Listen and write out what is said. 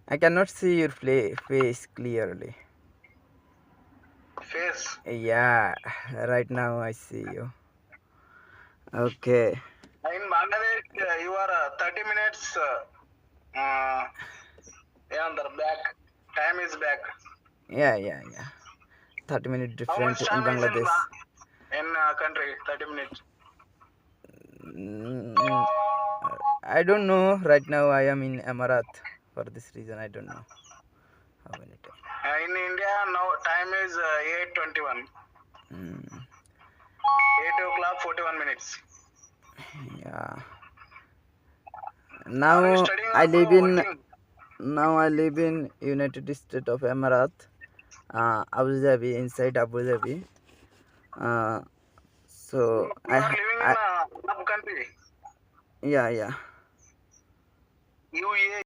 I cannot see your face clearly. Face. Yeah, right now I see you. Okay. In Bangladesh, you are 30 minutes back. Time is back. Yeah. 30-minute How much different in time is in Bangladesh. country? 30 minutes. Mm, I don't know. Right now I am in Amarat. For this reason, I don't know how many time. In India, now time is 8:21. Mm, 8 o'clock, 41 minutes. yeah. Are you Now studying I live or in working? now I live in United States of Amarat, Abu Dhabi, inside Abu Dhabi. Uh, so You are living in I a Arab country. yeah. UAE.